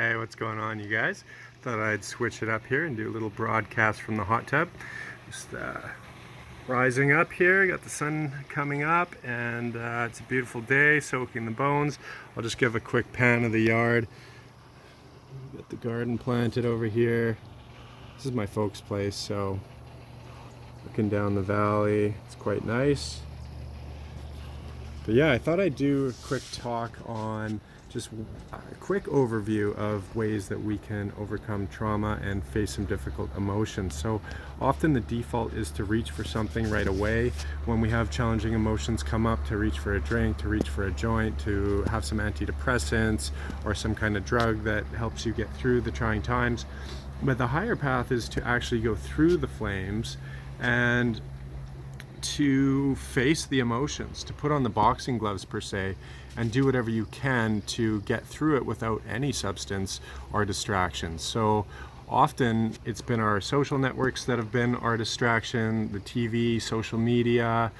Hey, what's going on, you guys? Thought I'd switch it up here and do a little broadcast from the hot tub. Just rising up here, got the sun coming up, and it's a beautiful day, soaking the bones. I'll just give a quick pan of the yard. Got the garden planted over here. This is my folks' place, so looking down the valley, it's quite nice. But yeah, I thought I'd do a quick talk on just a quick overview of ways that we can overcome trauma and face some difficult emotions. So often the default is to reach for something right away when we have challenging emotions come up, to reach for a drink, to reach for a joint, to have some antidepressants or some kind of drug that helps you get through the trying times. But the higher path is to actually go through the flames and to face the emotions, to put on the boxing gloves per se, and do whatever you can to get through it without any substance or distractions. So often it's been our social networks that have been our distraction, the TV, social media,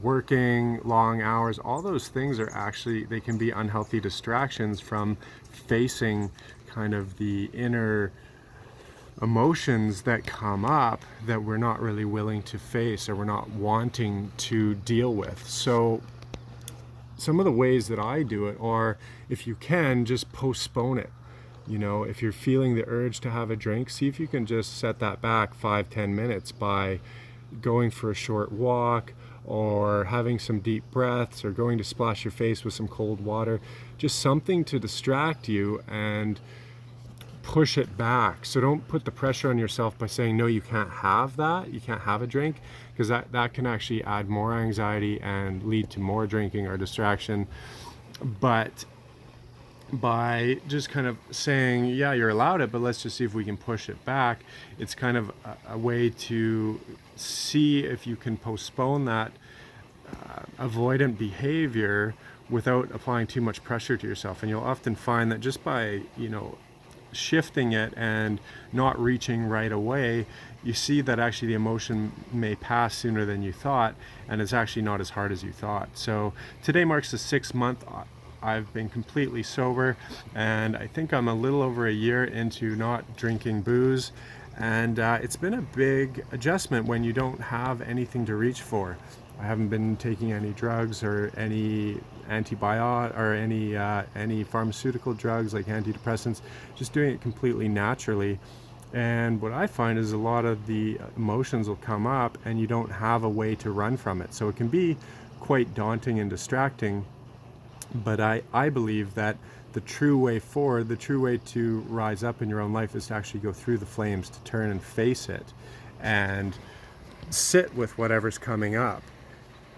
working long hours. All those things are actually, they can be unhealthy distractions from facing kind of the inner emotions that come up that we're not really willing to face or we're not wanting to deal with. So some of the ways that I do it are, if you can, just postpone it. If you're feeling the urge to have a drink, see if you can just set that back 5-10 minutes by going for a short walk or having some deep breaths or going to splash your face with some cold water. Just something to distract you and push it back. So don't put the pressure on yourself by saying, no, you can't have that, you can't have a drink, because that can actually add more anxiety and lead to more drinking or distraction. But by just kind of saying, yeah, you're allowed it, but let's just see if we can push it back, it's kind of a way to see if you can postpone that avoidant behavior without applying too much pressure to yourself. And you'll often find that just by shifting it and not reaching right away, you see that actually the emotion may pass sooner than you thought, and it's actually not as hard as you thought. So today marks the 6th month I've been completely sober, and I think I'm a little over a year into not drinking booze, and it's been a big adjustment when you don't have anything to reach for. I haven't been taking any drugs or any antibiotic or any pharmaceutical drugs like antidepressants, just doing it completely naturally. And what I find is a lot of the emotions will come up and you don't have a way to run from it. So it can be quite daunting and distracting. But I believe that the true way forward, the true way to rise up in your own life, is to actually go through the flames, to turn and face it and sit with whatever's coming up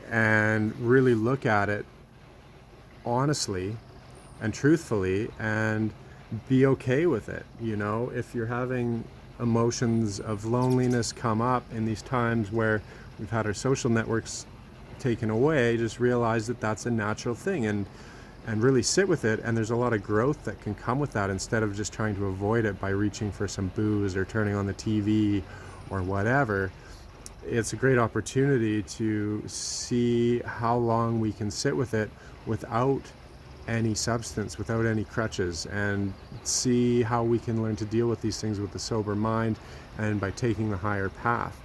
and really look at it honestly and truthfully and be okay with it. If you're having emotions of loneliness come up in these times where we've had our social networks taken away, just realize that that's a natural thing and really sit with it. And there's a lot of growth that can come with that, instead of just trying to avoid it by reaching for some booze or turning on the TV or whatever. It's a great opportunity to see how long we can sit with it without any substance, without any crutches, and see how we can learn to deal with these things with a sober mind and by taking the higher path.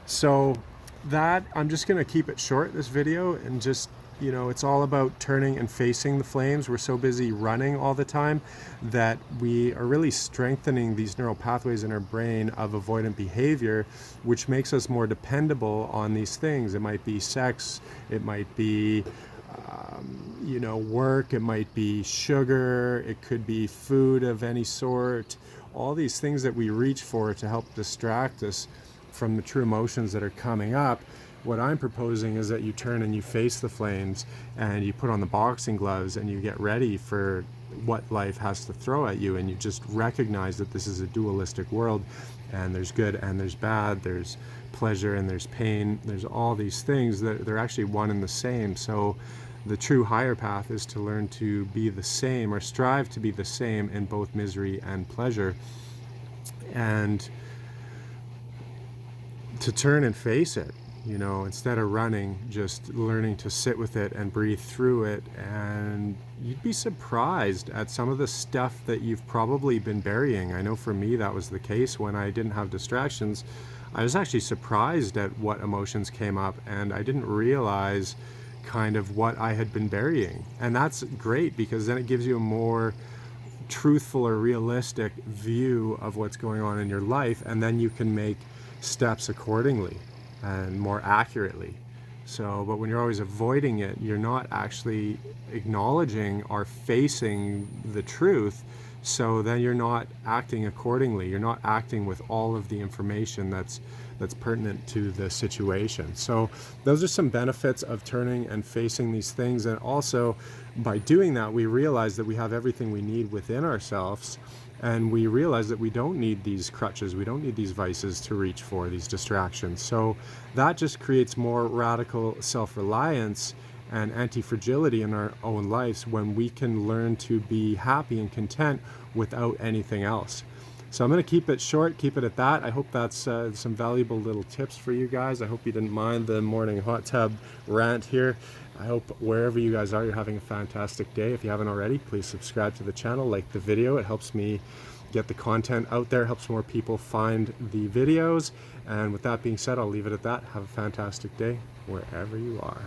So that, I'm just going to keep it short, this video, and just it's all about turning and facing the flames. We're so busy running all the time that we are really strengthening these neural pathways in our brain of avoidant behavior, which makes us more dependable on these things. It might be sex, it might be work, it might be sugar, it could be food of any sort. All these things that we reach for to help distract us from the true emotions that are coming up. What I'm proposing is that you turn and you face the flames and you put on the boxing gloves and you get ready for what life has to throw at you, and you just recognize that this is a dualistic world, and there's good and there's bad, there's pleasure and there's pain, there's all these things that they're actually one and the same. So the true higher path is to learn to be the same, or strive to be the same, in both misery and pleasure, and to turn and face it. you know, instead of running, just learning to sit with it and breathe through it. And you'd be surprised at some of the stuff that you've probably been burying. I know for me that was the case when I didn't have distractions. I was actually surprised at what emotions came up, and I didn't realize kind of what I had been burying. And that's great, because then it gives you a more truthful or realistic view of what's going on in your life, and then you can make steps accordingly and more accurately. So, but when you're always avoiding it, you're not actually acknowledging or facing the truth. So then you're not acting accordingly. You're not acting with all of the information that's pertinent to the situation. So those are some benefits of turning and facing these things. And also, by doing that, we realize that we have everything we need within ourselves. And we realize that we don't need these crutches, we don't need these vices to reach for, these distractions. So that just creates more radical self-reliance and anti-fragility in our own lives when we can learn to be happy and content without anything else. So I'm going to keep it short, keep it at that. I hope that's some valuable little tips for you guys. I hope you didn't mind the morning hot tub rant here. I hope wherever you guys are, you're having a fantastic day. If you haven't already, please subscribe to the channel, like the video. It helps me get the content out there, helps more people find the videos. And with that being said, I'll leave it at that. Have a fantastic day wherever you are.